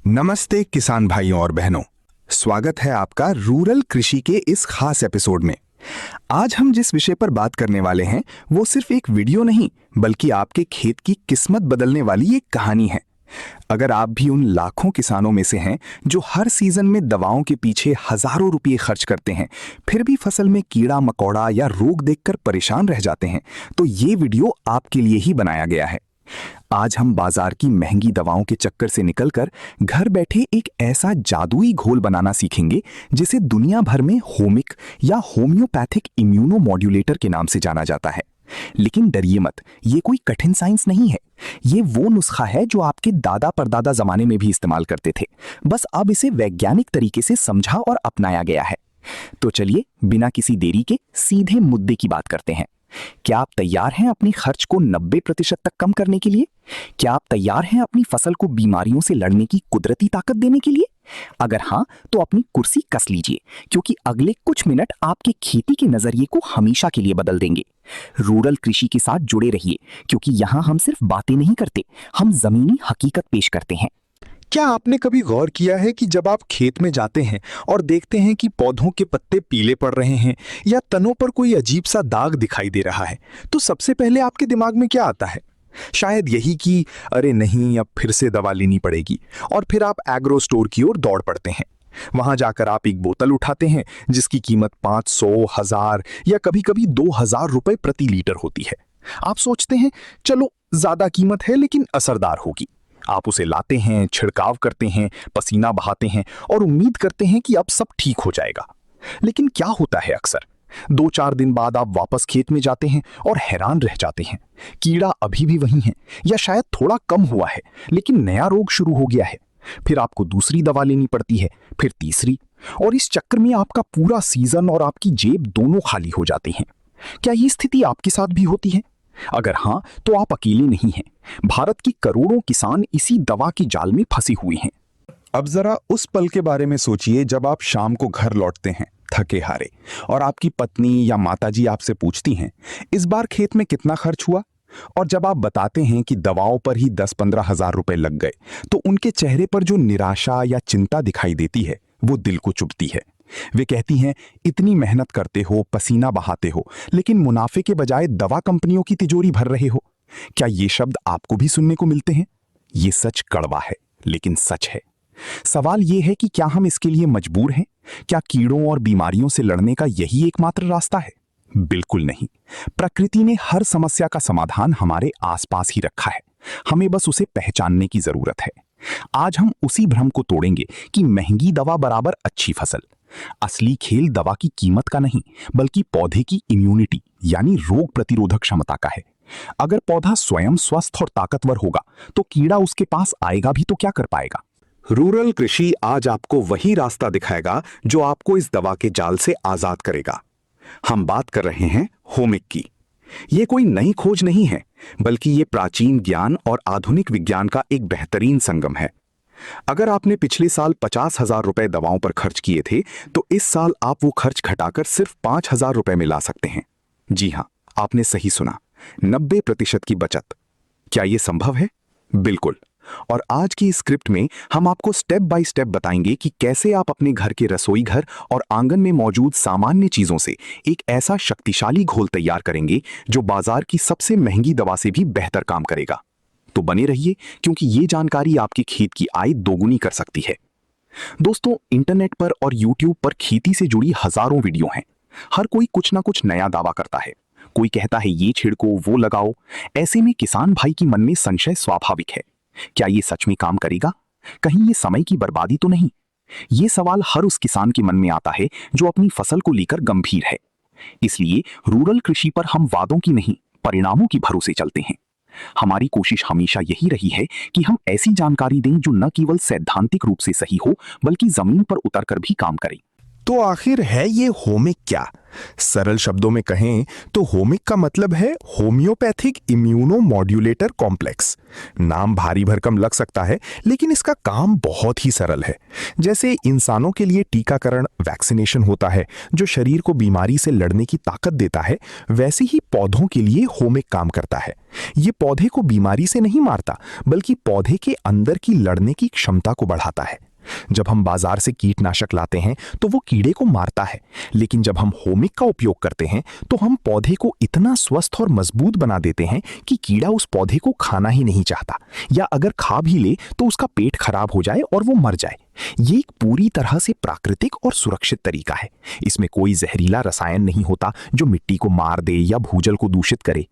नमस्ते किसान भाइयों और बहनों। स्वागत है आपका रूरल कृषि के इस खास एपिसोड में। आज हम जिस विषय पर बात करने वाले हैं वो सिर्फ एक वीडियो नहीं बल्कि आपके खेत की किस्मत बदलने वाली एक कहानी है। अगर आप भी उन लाखों किसानों में से हैं जो हर सीजन में दवाओं के पीछे हजारों रुपये खर्च करते हैं, फिर भी फसल में कीड़ा मकोड़ा या रोग देखकर परेशान रह जाते हैं, तो ये वीडियो आपके लिए ही बनाया गया है। आज हम बाजार की महंगी दवाओं के चक्कर से निकलकर घर बैठे एक ऐसा जादुई घोल बनाना सीखेंगे जिसे दुनिया भर में होमिक या होम्योपैथिक इम्यूनोमॉड्यूलेटर के नाम से जाना जाता है। लेकिन डरिए मत, ये कोई कठिन साइंस नहीं है। ये वो नुस्खा है जो आपके दादा परदादा जमाने में भी इस्तेमाल करते थे, बस अब इसे वैज्ञानिक तरीके से समझा और अपनाया गया है। तो चलिए बिना किसी देरी के सीधे मुद्दे की बात करते हैं। क्या आप तैयार हैं अपने खर्च को 90% तक कम करने के लिए? क्या आप तैयार हैं अपनी फसल को बीमारियों से लड़ने की कुदरती ताकत देने के लिए? अगर हाँ, तो अपनी कुर्सी कस लीजिए, क्योंकि अगले कुछ मिनट आपके खेती के नजरिए को हमेशा के लिए बदल देंगे। रूरल कृषि के साथ जुड़े रहिए, क्योंकि यहाँ हम सिर्फ बातें नहीं करते, हम जमीनी हकीकत पेश करते हैं। क्या आपने कभी गौर किया है कि जब आप खेत में जाते हैं और देखते हैं कि पौधों के पत्ते पीले पड़ रहे हैं या तनों पर कोई अजीब सा दाग दिखाई दे रहा है, तो सबसे पहले आपके दिमाग में क्या आता है? शायद यही कि अरे नहीं, अब फिर से दवा लेनी पड़ेगी। और फिर आप एग्रो स्टोर की ओर दौड़ पड़ते हैं। वहां जाकर आप एक बोतल उठाते हैं जिसकी कीमत 500, 1000 या कभी-कभी 2000 रुपए प्रति लीटर होती है। आप सोचते हैं चलो ज्यादा कीमत है लेकिन असरदार होगी। आप उसे लाते हैं, छिड़काव करते हैं, पसीना बहाते हैं और उम्मीद करते हैं कि अब सब ठीक हो जाएगा। लेकिन क्या होता है अक्सर 2-4 दिन बाद आप वापस खेत में जाते हैं और हैरान रह जाते हैं। कीड़ा अभी भी वही है या शायद थोड़ा कम हुआ है, लेकिन नया रोग शुरू हो गया है। फिर आपको दूसरी दवा लेनी पड़ती है, फिर तीसरी, और इस चक्कर में आपका पूरा सीजन और आपकी जेब दोनों खाली हो जाती हैं। क्या ये स्थिति आपके साथ भी होती है? अगर हाँ, तो आप अकेले नहीं हैं। भारत की करोड़ों किसान इसी दवा की जाल में फंसे हुए हैं। अब जरा उस पल के बारे में सोचिए जब आप शाम को घर लौटते हैं थके हारे, और आपकी पत्नी या माताजी आपसे पूछती हैं इस बार खेत में कितना खर्च हुआ, और जब आप बताते हैं कि दवाओं पर ही 10-15 हजार रुपए लग गए, तो उनके चेहरे पर जो निराशा या चिंता दिखाई देती है वो दिल को चुभती है। वे कहती हैं इतनी मेहनत करते हो, पसीना बहाते हो, लेकिन मुनाफे के बजाय दवा कंपनियों की तिजोरी भर रहे हो। क्या ये शब्द आपको भी सुनने को मिलते हैं? ये सच कड़वा है, लेकिन सच है। सवाल ये है कि क्या हम इसके लिए मजबूर हैं? क्या कीड़ों और बीमारियों से लड़ने का यही एकमात्र रास्ता है? बिल्कुल नहीं। प्रकृति ने हर समस्या का समाधान हमारे आसपास ही रखा है, हमें बस उसे पहचानने की जरूरत है। आज हम उसी भ्रम को तोड़ेंगे कि महंगी दवा बराबर अच्छी फसल। असली खेल दवा की कीमत का नहीं, बल्कि पौधे की इम्यूनिटी यानी रोग प्रतिरोधक क्षमता का है। अगर पौधा स्वयं स्वस्थ और ताकतवर होगा, तो कीड़ा उसके पास आएगा भी तो क्या कर पाएगा? रूरल कृषि आज आपको वही रास्ता दिखाएगा जो आपको इस दवा के जाल से आजाद करेगा। हम बात कर रहे हैं होमिक की। ये कोई नई खोज नहीं है, बल्कि ये प्राचीन ज्ञान और आधुनिक विज्ञान का एक बेहतरीन संगम है। अगर आपने पिछले साल 50,000 रुपए दवाओं पर खर्च किए थे, तो इस साल आप वो खर्च घटाकर सिर्फ 5,000 रुपए में ला सकते हैं। जी हां, आपने सही सुना, 90% की बचत। क्या ये संभव है? बिल्कुल। और आज की इस स्क्रिप्ट में हम आपको स्टेप बाय स्टेप बताएंगे कि कैसे आप अपने घर के रसोई घर और आंगन में मौजूद सामान्य चीजों से एक ऐसा शक्तिशाली घोल तैयार करेंगे जो बाजार की सबसे महंगी दवा से भी बेहतर काम करेगा। तो बने रहिए, क्योंकि ये जानकारी आपके खेत की आय दोगुनी कर सकती है। दोस्तों, इंटरनेट पर और यूट्यूब पर खेती से जुड़ी हजारों वीडियो हैं। हर कोई कुछ ना कुछ नया दावा करता है। कोई कहता है ये छिड़को, वो लगाओ। ऐसे में किसान भाई की मन में संशय स्वाभाविक है। क्या ये सच में काम करेगा? कहीं ये समय की बर्बादी तो नहीं? ये सवाल हर उस किसान के मन में आता है जो अपनी फसल को लेकर गंभीर है। इसलिए रूरल कृषि पर हम वादों की नहीं, परिणामों की भरोसे चलते हैं। हमारी कोशिश हमेशा यही रही है कि हम ऐसी जानकारी दें जो न केवल सैद्धांतिक रूप से सही हो, बल्कि जमीन पर उतरकर भी काम करे। तो आखिर है ये होमिक क्या? सरल शब्दों में कहें तो होमिक का मतलब है होम्योपैथिक इम्यूनोमॉड्यूलेटर कॉम्प्लेक्स। नाम भारी भरकम लग सकता है, लेकिन इसका काम बहुत ही सरल है। जैसे इंसानों के लिए टीकाकरण वैक्सीनेशन होता है जो शरीर को बीमारी से लड़ने की ताकत देता है, वैसे ही पौधों के लिए होमिक काम करता है। ये पौधे को बीमारी से नहीं मारता, बल्कि पौधे के अंदर की लड़ने की क्षमता को बढ़ाता है। जब हम बाजार से कीटनाशक लाते हैं तो वो कीड़े को मारता है, लेकिन जब हम होमिक का उपयोग करते हैं तो हम पौधे को इतना स्वस्थ और मजबूत बना देते हैं कि कीड़ा उस पौधे को खाना ही नहीं चाहता, या अगर खा भी ले तो उसका पेट खराब हो जाए और वो मर जाए। ये एक पूरी तरह से प्राकृतिक और सुरक्षित तरीका है। इसमें कोई जहरीला रसायन नहीं होता जो मिट्टी को मार दे या भूजल को दूषित करे।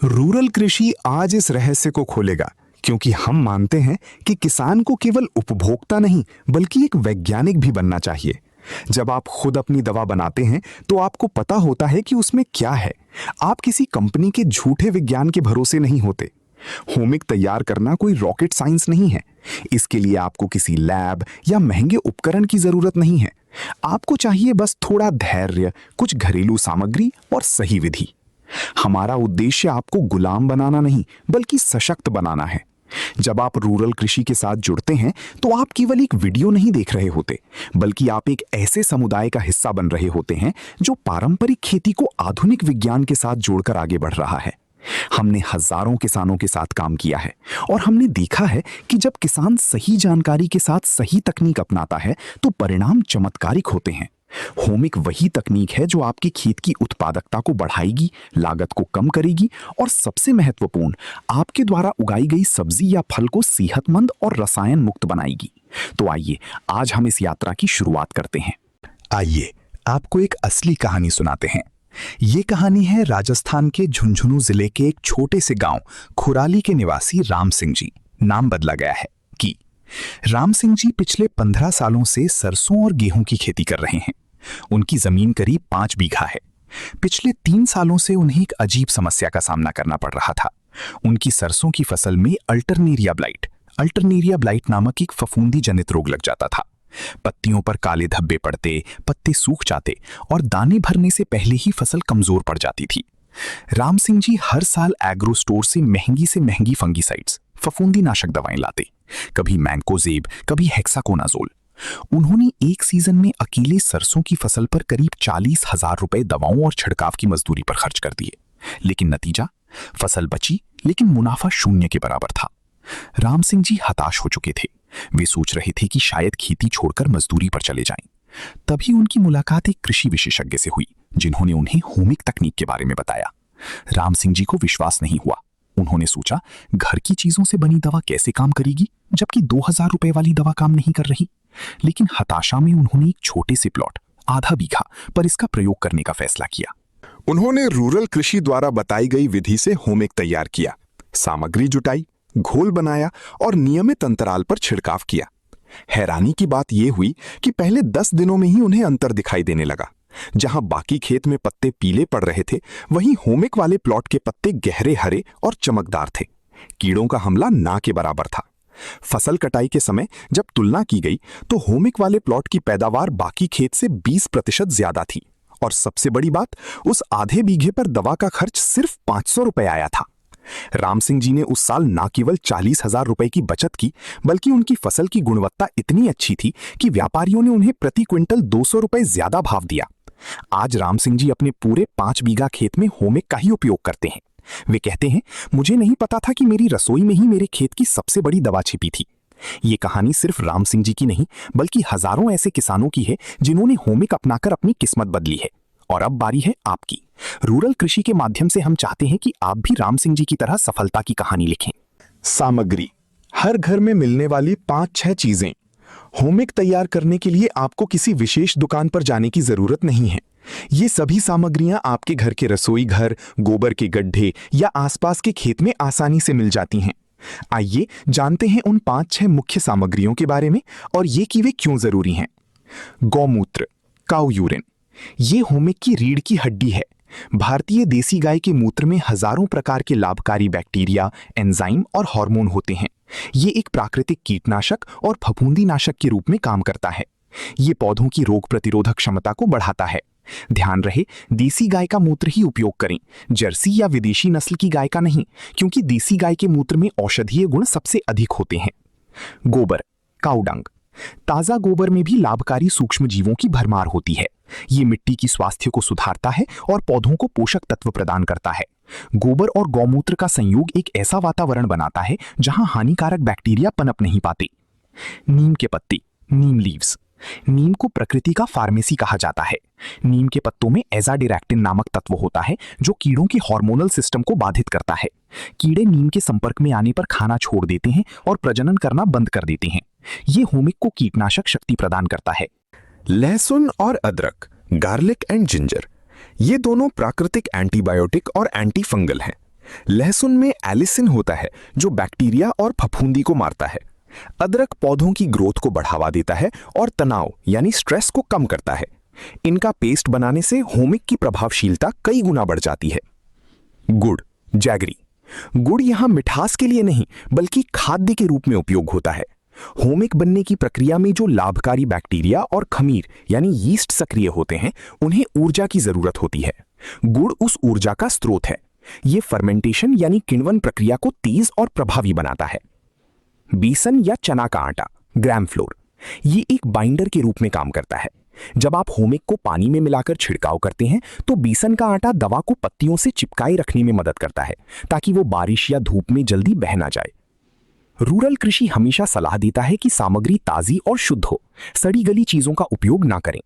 रूरल कृषि आज इस रहस्य को खोलेगा, क्योंकि हम मानते हैं कि किसान को केवल उपभोक्ता नहीं बल्कि एक वैज्ञानिक भी बनना चाहिए। जब आप खुद अपनी दवा बनाते हैं तो आपको पता होता है कि उसमें क्या है। आप किसी कंपनी के झूठे विज्ञान के भरोसे नहीं होते। होमिक तैयार करना कोई रॉकेट साइंस नहीं है। इसके लिए आपको किसी लैब या महंगे उपकरण की जरूरत नहीं है। आपको चाहिए बस थोड़ा धैर्य, कुछ घरेलू सामग्री और सही विधि। हमारा उद्देश्य आपको गुलाम बनाना नहीं बल्कि सशक्त बनाना है। जब आप रूरल कृषि के साथ जुड़ते हैं तो आप केवल एक वीडियो नहीं देख रहे होते, बल्कि आप एक ऐसे समुदाय का हिस्सा बन रहे होते हैं जो पारंपरिक खेती को आधुनिक विज्ञान के साथ जोड़कर आगे बढ़ रहा है। हमने हजारों किसानों के साथ काम किया है और हमने देखा है कि जब किसान सही जानकारी के साथ सही तकनीक अपनाता है तो परिणाम चमत्कारिक होते हैं। होमिक वही तकनीक है जो आपके खेत की उत्पादकता को बढ़ाएगी, लागत को कम करेगी और सबसे महत्वपूर्ण, आपके द्वारा उगाई गई सब्जी या फल को सेहतमंद और रसायन मुक्त बनाएगी। तो आइए आज हम इस यात्रा की शुरुआत करते हैं। आइए आपको एक असली कहानी सुनाते हैं। ये कहानी है राजस्थान के झुंझुनू जिले के एक छोटे से गांव खुराली के निवासी राम सिंह जी, नाम बदला गया है की। राम सिंह जी पिछले 15 सालों से सरसों और गेहूं की खेती कर रहे हैं। उनकी जमीन करीब 5 बीघा है। पिछले 3 सालों से उन्हें एक अजीब समस्या का सामना करना पड़ रहा था। उनकी सरसों की फसल में अल्टरनेरिया ब्लाइट नामक एक फफूंदी जनित रोग लग जाता था। पत्तियों पर काले धब्बे पड़ते, पत्ते सूख जाते और दाने भरने से पहले ही फसल कमजोर पड़ जाती थी। राम सिंह जी हर साल एग्रो स्टोर से महंगी फंगीसाइड्स, फफूंदीनाशक दवाएं लाते, कभी मैंकोजेब, कभी हेक्साकोनाजोल। उन्होंने एक सीजन में अकेले सरसों की फसल पर करीब 40,000 रुपए दवाओं और छिड़काव की मजदूरी पर खर्च कर दिए, लेकिन नतीजा, फसल बची लेकिन मुनाफा शून्य के बराबर था। राम सिंह जी हताश हो चुके थे। वे सोच रहे थे कि शायद खेती छोड़कर मजदूरी पर चले जाएं। तभी उनकी मुलाकात एक कृषि विशेषज्ञ से हुई, जिन्होंने उन्हें होमिक तकनीक के बारे में बताया। राम सिंह जी को विश्वास नहीं हुआ। उन्होंने सोचा, घर की चीजों से बनी दवा कैसे काम करेगी जबकि 2,000 रुपए वाली दवा काम नहीं कर रही। लेकिन हताशा में उन्होंने एक छोटे से प्लॉट, आधा बीघा पर इसका प्रयोग करने का फैसला किया। उन्होंने रूरल कृषि द्वारा बताई गई विधि से होमिक तैयार किया, सामग्री जुटाई, घोल बनाया और नियमित अंतराल पर छिड़काव किया। हैरानी की बात यह हुई कि पहले 10 दिनों में ही उन्हें अंतर दिखाई देने लगा। जहां बाकी खेत में पत्ते पीले पड़ रहे थे, वहीं होमिक वाले प्लॉट के पत्ते गहरे हरे और चमकदार थे। कीड़ों का हमला ना के बराबर था। फसल कटाई के समय जब तुलना की गई तो होमिक वाले प्लॉट की पैदावार बाकी खेत से 20% ज्यादा थी। और सबसे बड़ी बात, उस आधे बीघे पर दवा का खर्च सिर्फ 500 रुपए आया था। राम सिंह जी ने उस साल न केवल 40,000 रुपए की बचत की, बल्कि उनकी फसल की गुणवत्ता इतनी अच्छी थी कि व्यापारियों ने उन्हें प्रति क्विंटल 200 रुपए ज्यादा भाव दिया। आज राम सिंह जी अपने पूरे 5 बीघा खेत में होमिक का ही उपयोग करते हैं। वे कहते हैं, मुझे नहीं पता था कि मेरी रसोई में ही मेरे खेत की सबसे बड़ी दवा छिपी थी। ये कहानी सिर्फ राम सिंह जी की नहीं, बल्कि हजारों ऐसे किसानों की है जिन्होंने होमिक अपनाकर अपनी किस्मत बदली है। और अब बारी है आपकी। रूरल कृषि के माध्यम से हम चाहते हैं कि आप भी राम सिंह जी की तरह सफलता की कहानी लिखें। सामग्री, हर घर में मिलने वाली 5-6 चीजें। होमिक तैयार करने के लिए आपको किसी विशेष दुकान पर जाने की जरूरत नहीं है। ये सभी सामग्रियां आपके घर के रसोई घर, गोबर के गड्ढे या आसपास के खेत में आसानी से मिल जाती हैं। आइए जानते हैं उन 5-6 मुख्य सामग्रियों के बारे में और ये कि वे क्यों जरूरी हैं। गौमूत्र, काऊ यूरिन, ये होमिक की रीढ़ की हड्डी है। भारतीय देसी गाय के मूत्र में हजारों प्रकार के लाभकारी बैक्टीरिया, एंजाइम और हार्मोन होते हैं। ये एक प्राकृतिक कीटनाशक और फफूंदीनाशक के रूप में काम करता है। ये पौधों की रोग प्रतिरोधक क्षमता को बढ़ाता है। ध्यान रहे, देसी गाय का मूत्र ही उपयोग करें, जर्सी या विदेशी नस्ल की गाय का नहीं, क्योंकि देसी गाय के मूत्र में औषधीय गुण सबसे अधिक होते हैं। गोबर, काऊ डंग। ताजा गोबर में भी लाभकारी सूक्ष्म जीवों की भरमार होती है। ये मिट्टी की स्वास्थ्य को सुधारता है और पौधों को पोषक तत्व प्रदान करता है। गोबर और गौमूत्र का संयोग एक ऐसा वातावरण बनाता है जहां हानिकारक बैक्टीरिया पनप नहीं पाते। नीम के पत्ते, नीम लीव्स। नीम को प्रकृति का फार्मेसी कहा जाता है। नीम के पत्तों में एजाडिरेक्टिन नामक तत्व होता है जो कीड़ों के हार्मोनल सिस्टम को बाधित करता है। कीड़े नीम के संपर्क में आने पर खाना छोड़ देते हैं और प्रजनन करना बंद कर देते हैं। ये होमिक को कीटनाशक शक्ति प्रदान करता है। लहसुन और अदरक, गार्लिक एंड जिंजर, ये दोनों प्राकृतिक एंटीबायोटिक और एंटी फंगल हैं। लहसुन में एलिसिन होता है जो बैक्टीरिया और फफूंदी को मारता है। अदरक पौधों की ग्रोथ को बढ़ावा देता है और तनाव यानी स्ट्रेस को कम करता है। इनका पेस्ट बनाने से होमिक की प्रभावशीलता कई गुना बढ़ जाती है। गुड़, जैगरी। गुड़ यहां मिठास के लिए नहीं बल्कि खाद्य के रूप में उपयोग होता है। होमिक बनने की प्रक्रिया में जो लाभकारी बैक्टीरिया और खमीर यानी यीस्ट सक्रिय होते हैं, उन्हें ऊर्जा की जरूरत होती है। गुड़ उस ऊर्जा का स्रोत है। यह फर्मेंटेशन यानी किण्वन प्रक्रिया को तेज और प्रभावी बनाता है। बेसन या चना का आटा, ग्राम फ्लोर, ये एक बाइंडर के रूप में काम करता है। जब आप होमिक को पानी में मिलाकर छिड़काव करते हैं तो बेसन का आटा दवा को पत्तियों से चिपकाए रखने में मदद करता है ताकि वो बारिश या धूप में जल्दी बह ना जाए। रूरल कृषि हमेशा सलाह देता है कि सामग्री ताजी और शुद्ध हो, सड़ी गली चीजों का उपयोग ना करें।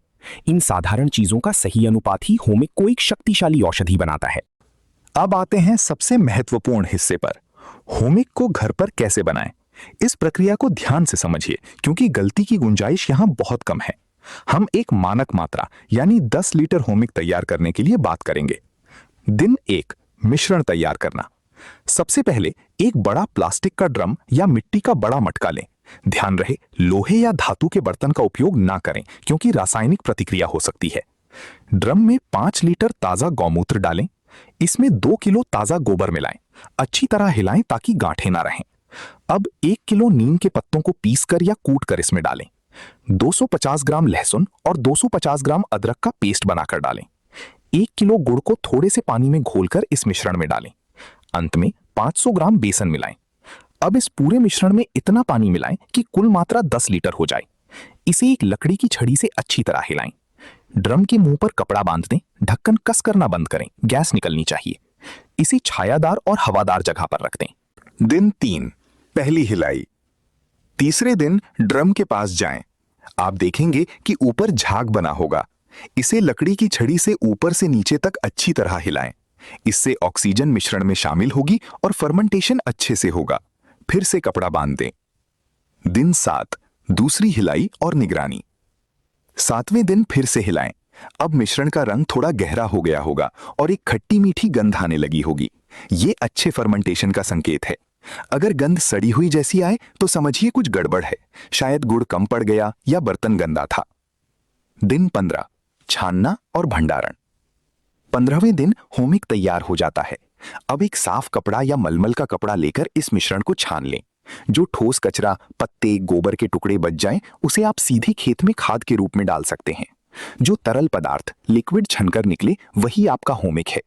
इन साधारण चीजों का सही अनुपात ही होमिक को एक शक्तिशाली औषधि बनाता है। अब आते हैं सबसे महत्वपूर्ण हिस्से पर, होमिक को घर पर कैसे बनाएं। इस प्रक्रिया को ध्यान से समझिए क्योंकि गलती की गुंजाइश यहां बहुत कम है। हम एक मानक मात्रा यानी 10 लीटर होमिक तैयार करने के लिए बात करेंगे। दिन 1, मिश्रण तैयार करना। सबसे पहले एक बड़ा प्लास्टिक का ड्रम या मिट्टी का बड़ा मटका लें। ध्यान रहे, लोहे या धातु के बर्तन का उपयोग ना करें क्योंकि रासायनिक प्रतिक्रिया हो सकती है। ड्रम में 5 लीटर ताजा गौमूत्र डालें। इसमें 2 किलो ताजा गोबर मिलाएं। अच्छी तरह हिलाएं ताकि गांठें ना रहें। अब 1 किलो नीम के पत्तों को पीसकर या कूटकर इसमें डालें। 250 ग्राम लहसुन और 250 ग्राम अदरक का पेस्ट बनाकर डालें। 1 किलो गुड़ को थोड़े से पानी में घोलकर इस मिश्रण में डालें। अंत में 500 ग्राम बेसन मिलाएं। अब इस पूरे मिश्रण में इतना पानी मिलाएं कि कुल मात्रा 10 लीटर हो जाए। इसे एक लकड़ी की छड़ी से अच्छी तरह हिलाएं। ड्रम के मुंह पर कपड़ा बांध दें, ढक्कन कस कर ना बंद करें, गैस निकलनी चाहिए। इसे छायादार और हवादार जगह पर रख दें। दिन 3, पहली हिलाई। तीसरे दिन ड्रम के पास जाएं। आप देखेंगे कि ऊपर झाग बना होगा। इसे लकड़ी की छड़ी से ऊपर से नीचे तक अच्छी तरह हिलाएं। इससे ऑक्सीजन मिश्रण में शामिल होगी और फर्मेंटेशन अच्छे से होगा। फिर से कपड़ा बांध दें। दिन 7, दूसरी हिलाई और निगरानी। 7वें दिन फिर से हिलाएं। अब मिश्रण का रंग थोड़ा गहरा हो गया होगा और एक खट्टी मीठी गंध आने लगी होगी। ये अच्छे फर्मेंटेशन का संकेत है। अगर गंध सड़ी हुई जैसी आए तो समझिए कुछ गड़बड़ है, शायद गुड़ कम पड़ गया या बर्तन गंदा था। दिन 15, छानना और भंडारण। 15वें दिन होमिक तैयार हो जाता है। अब एक साफ कपड़ा या मलमल का कपड़ा लेकर इस मिश्रण को छान लें। जो ठोस कचरा, पत्ते, गोबर के टुकड़े बच जाएं, उसे आप सीधे खेत में खाद के रूप में डाल सकते हैं। जो तरल पदार्थ लिक्विड छनकर निकले वही आपका होमिक है।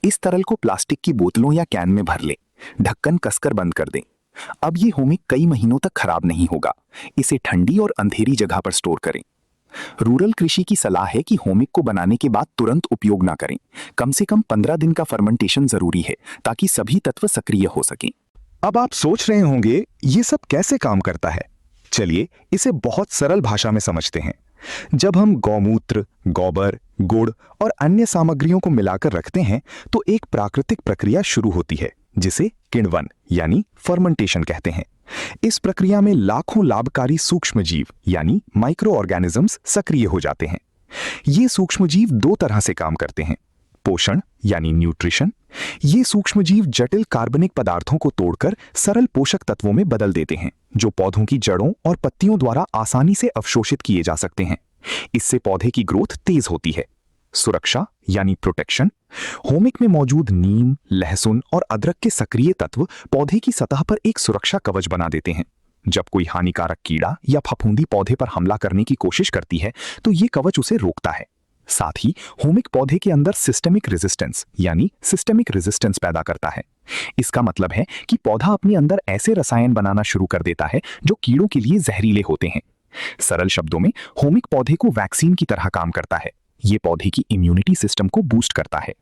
इस तरल को प्लास्टिक की बोतलों या कैन में भर लें। ढक्कन कसकर बंद कर दें। अब ये होमिक कई महीनों तक खराब नहीं होगा। इसे ठंडी और अंधेरी जगह पर स्टोर करें। रूरल कृषि की सलाह है कि होमिक को बनाने के बाद तुरंत उपयोग ना करें। कम से कम 15 दिन का फर्मेंटेशन जरूरी है ताकि सभी तत्व सक्रिय हो सकें। अब आप सोच रहे होंगे ये सब कैसे काम करता है। चलिए इसे बहुत सरल भाषा में समझते हैं। जब हम गौमूत्र, गोबर, गुड़ और अन्य सामग्रियों को मिलाकर रखते हैं तो एक प्राकृतिक प्रक्रिया शुरू होती है जिसे किण्वन यानी फर्मेंटेशन कहते हैं। इस प्रक्रिया में लाखों लाभकारी सूक्ष्म जीव यानी माइक्रो ऑर्गेनिजम्स सक्रिय हो जाते हैं। ये सूक्ष्म जीव 2 तरह से काम करते हैं। पोषण यानी न्यूट्रिशन, ये सूक्ष्म जीव जटिल कार्बनिक पदार्थों को तोड़कर सरल पोषक तत्वों में बदल देते हैं जो पौधों की जड़ों और पत्तियों द्वारा आसानी से अवशोषित किए जा सकते हैं। इससे पौधे की ग्रोथ तेज होती है। सुरक्षा यानी प्रोटेक्शन, होमिक में मौजूद नीम, लहसुन और अदरक के सक्रिय तत्व पौधे की सतह पर एक सुरक्षा कवच बना देते हैं। जब कोई हानिकारक कीड़ा या फफूंदी पौधे पर हमला करने की कोशिश करती है तो ये कवच उसे रोकता है। साथ ही होमिक पौधे के अंदर सिस्टेमिक रेजिस्टेंस पैदा करता है। इसका मतलब है कि पौधा अपने अंदर ऐसे रसायन बनाना शुरू कर देता है जो कीड़ों के लिए जहरीले होते हैं। सरल शब्दों में होमिक पौधे को वैक्सीन की तरह काम करता है। ये पौधे की इम्यूनिटी सिस्टम को बूस्ट करता है।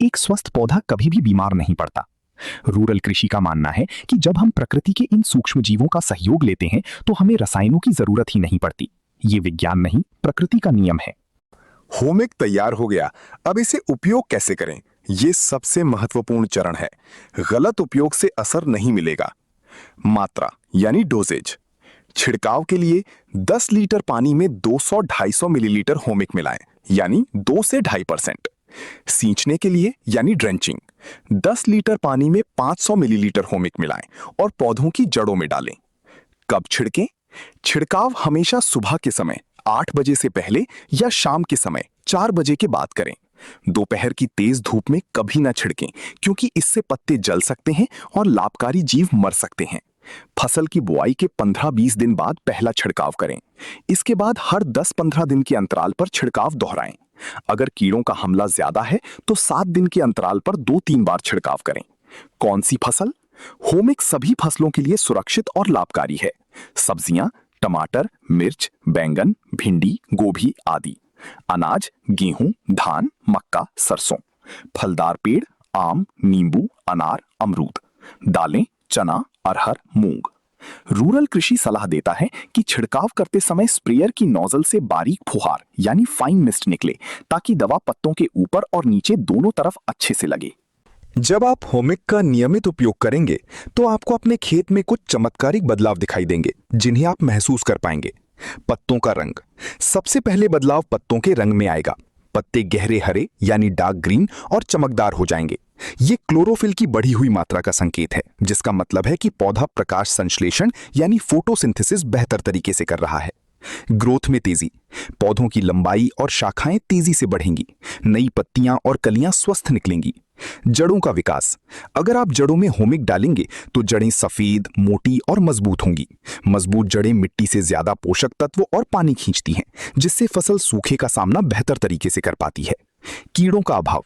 एक स्वस्थ पौधा कभी भी बीमार नहीं पड़ता। रूरल कृषि का मानना है कि जब हम प्रकृति के इन सूक्ष्म जीवों का सहयोग लेते हैं तो हमें रसायनों की जरूरत ही नहीं पड़ती। ये विज्ञान नहीं, प्रकृति का नियम है। होमिक तैयार हो गया, अब इसे उपयोग कैसे करें, ये सबसे महत्वपूर्ण चरण है। गलत उपयोग से असर नहीं मिलेगा। मात्रा यानी डोजेज। छिड़काव के लिए 10 लीटर पानी में 200-250 मिलीलीटर होमिक मिलाएं, यानी 2 से 2.5%। सींचने के लिए यानी ड्रेंचिंग, 10 लीटर पानी में 500 मिलीलीटर होमिक मिलाएं और पौधों की जड़ों में डालें। कब छिड़कें? छिड़काव हमेशा सुबह के समय 8 बजे से पहले या शाम के समय 4 बजे के बाद करें। दोपहर की तेज धूप में कभी ना छिड़कें, क्योंकि इससे पत्ते जल सकते हैं और लाभकारी जीव मर सकते हैं। फसल की बुआई के 15-20 दिन बाद पहला छिड़काव करें। इसके बाद हर 10-15 दिन के अंतराल पर छिड़काव दोहराएं। अगर कीड़ों का हमला ज्यादा है तो 7 दिन के अंतराल पर 2-3 बार छिड़काव करें। कौन सी फसल? होमिक सभी फसलों के लिए सुरक्षित और लाभकारी है। सब्जियां, टमाटर, मिर्च, बैंगन, भिंडी, गोभी आदि। अनाज, गेहूं, धान, मक्का, सरसों। फलदार पेड़, आम, नींबू, अनार, अमरूद। दालें, चना, अरहर, मूंग। रूरल कृषि सलाह देता है कि छिड़काव करते समय स्प्रेयर की नोजल से बारीक फुहार यानी फाइन मिस्ट निकले, ताकि दवा पत्तों के ऊपर और नीचे दोनों तरफ अच्छे से लगे। जब आप होमिक का नियमित उपयोग करेंगे तो आपको अपने खेत में कुछ चमत्कारिक बदलाव दिखाई देंगे, जिन्हें आप महसूस कर पाएंगे। पत्तों का रंग। सबसे पहले बदलाव पत्तों के रंग में आएगा। पत्ते गहरे हरे यानी डार्क ग्रीन और चमकदार हो जाएंगे। ये क्लोरोफिल की बढ़ी हुई मात्रा का संकेत है, जिसका मतलब है कि पौधा प्रकाश संश्लेषण यानी फोटोसिंथेसिस बेहतर तरीके से कर रहा है। ग्रोथ में तेजी। पौधों की लंबाई और शाखाएं तेजी से बढ़ेंगी। नई पत्तियां और कलियां स्वस्थ निकलेंगी। जड़ों का विकास। अगर आप जड़ों में होमिक डालेंगे तो जड़ें सफेद, मोटी और मजबूत होंगी। मजबूत जड़ें मिट्टी से ज्यादा पोषक तत्व और पानी खींचती हैं, जिससे फसल सूखे का सामना बेहतर तरीके से कर पाती है। कीड़ों का अभाव।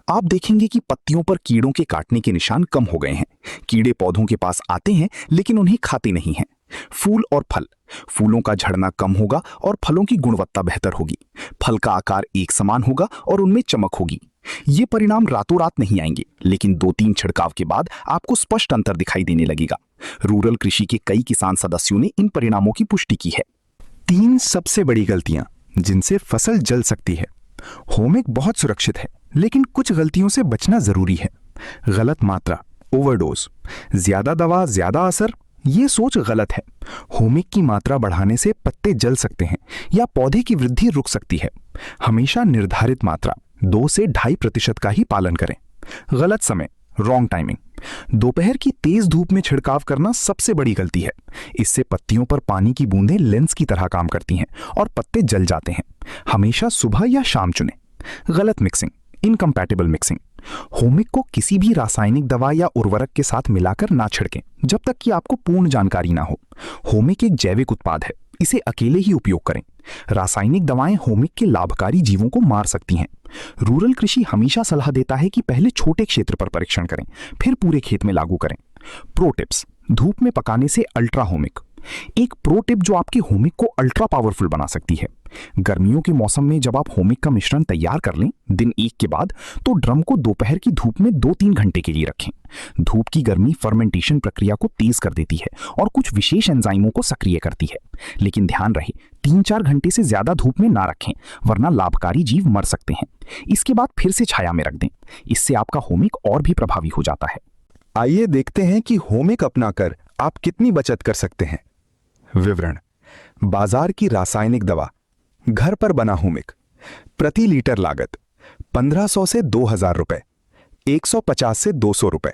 आप देखेंगे कि पत्तियों पर कीड़ों के काटने के निशान कम हो गए हैं। कीड़े पौधों के पास आते हैं लेकिन उन्हें खाते नहीं हैं। फूल और फल। फूलों का झड़ना कम होगा और फलों की गुणवत्ता बेहतर होगी। फल का आकार एक समान होगा और उनमें चमक होगी। ये परिणाम रातों रात नहीं आएंगे, लेकिन 2-3 छिड़काव के बाद आपको स्पष्ट अंतर दिखाई देने लगेगा। रूरल कृषि के कई किसान सदस्यों ने इन परिणामों की पुष्टि की है। 3 सबसे बड़ी गलतियां जिनसे फसल जल सकती है। होमिक बहुत सुरक्षित है, लेकिन कुछ गलतियों से बचना जरूरी है। गलत मात्रा, ओवरडोज। ज्यादा दवा ज्यादा असर, ये सोच गलत है। होमिक की मात्रा बढ़ाने से पत्ते जल सकते हैं या पौधे की वृद्धि रुक सकती है। हमेशा निर्धारित मात्रा 2 से 2.5% का ही पालन करें। गलत समय, रॉन्ग टाइमिंग। दोपहर की तेज धूप में छिड़काव करना सबसे बड़ी गलती है। इससे पत्तियों पर पानी की बूंदें लेंस की तरह काम करती हैं और पत्ते जल जाते हैं। हमेशा सुबह या शाम चुनें। गलत मिक्सिंग, इनकम्पैटिबल मिक्सिंग। होमिक को किसी भी रासायनिक दवा या उर्वरक के साथ मिलाकर ना छिड़कें जब तक कि आपको पूर्ण जानकारी ना हो। होमिक एक जैविक उत्पाद है, इसे अकेले ही उपयोग करें। रासायनिक दवाएं होमिक के लाभकारी जीवों को मार सकती हैं। रूरल कृषि हमेशा सलाह देता है कि पहले छोटे क्षेत्र पर परीक्षण करें, फिर पूरे खेत में लागू करें। Pro tips. धूप में पकाने से अल्ट्रा होमिक। एक प्रो टिप जो आपके होमिक को अल्ट्रा पावरफुल बना सकती है। गर्मियों के मौसम में जब आप होमिक का मिश्रण तैयार कर लें दिन 1 के बाद, तो ड्रम को दोपहर की धूप में 2-3 घंटे के लिए रखें। धूप की गर्मी फर्मेंटेशन प्रक्रिया को तेज कर देती है और कुछ विशेष एंजाइमों को सक्रिय करती है। लेकिन ध्यान रहे, 3-4 घंटे से ज्यादा धूप में ना रखें, वरना लाभकारी जीव मर सकते हैं। इसके बाद फिर से छाया में रख दें। इससे आपका होमिक और भी प्रभावी हो जाता है। आइए देखते हैं कि होमिक अपनाकर आप कितनी बचत कर सकते हैं। विवरण। बाजार की रासायनिक दवा, घर पर बना होमिक। प्रति लीटर लागत 1500 से 2000 रुपए, 150 से 200 रुपए।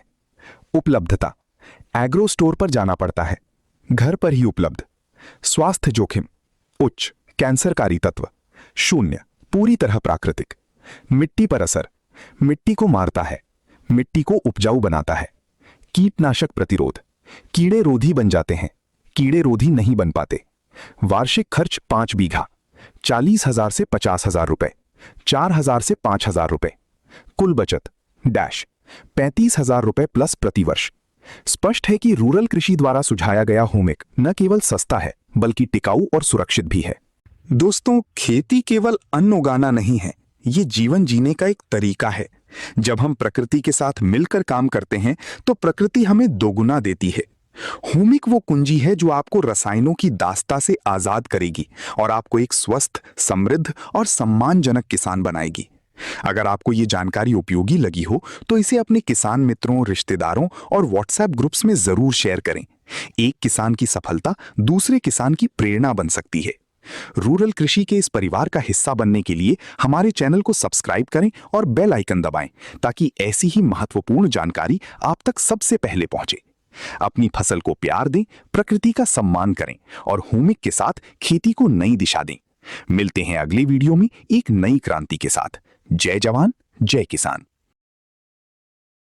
उपलब्धता, एग्रो स्टोर पर जाना पड़ता है, घर पर ही उपलब्ध। स्वास्थ्य जोखिम उच्च, कैंसरकारी तत्व 0, पूरी तरह प्राकृतिक। मिट्टी पर असर, मिट्टी को मारता है, मिट्टी को उपजाऊ बनाता है। कीटनाशक प्रतिरोध, कीड़े रोधी बन जाते हैं, कीड़े रोधी नहीं बन पाते। वार्षिक खर्च 5 बीघा, 40,000 से 50,000 रुपए, 4,000 से 5,000 रुपए। कुल बचत डैश 35,000 रुपए प्लस प्रतिवर्ष। स्पष्ट है कि रूरल कृषि द्वारा सुझाया गया होमिक न केवल सस्ता है बल्कि टिकाऊ और सुरक्षित भी है। दोस्तों, खेती केवल अन्न उगाना नहीं है, ये जीवन जीने का एक तरीका है। जब हम प्रकृति के साथ मिलकर काम करते हैं तो प्रकृति हमें दोगुना देती है। होमिक वो कुंजी है जो आपको रसायनों की दास्ता से आजाद करेगी और आपको एक स्वस्थ, समृद्ध और सम्मानजनक किसान बनाएगी। अगर आपको ये जानकारी उपयोगी लगी हो तो इसे अपने किसान मित्रों, रिश्तेदारों और व्हाट्सएप ग्रुप्स में जरूर शेयर करें। एक किसान की सफलता दूसरे किसान की प्रेरणा बन सकती है। रूरल कृषि के इस परिवार का हिस्सा बनने के लिए हमारे चैनल को सब्सक्राइब करें और बेल आइकन दबाएं ताकि ऐसी ही महत्वपूर्ण जानकारी आप तक सबसे पहले पहुंचे। अपनी फसल को प्यार दें, प्रकृति का सम्मान करें और होमिक के साथ खेती को नई दिशा दें। मिलते हैं अगले वीडियो में एक नई क्रांति के साथ। जय जवान, जय किसान।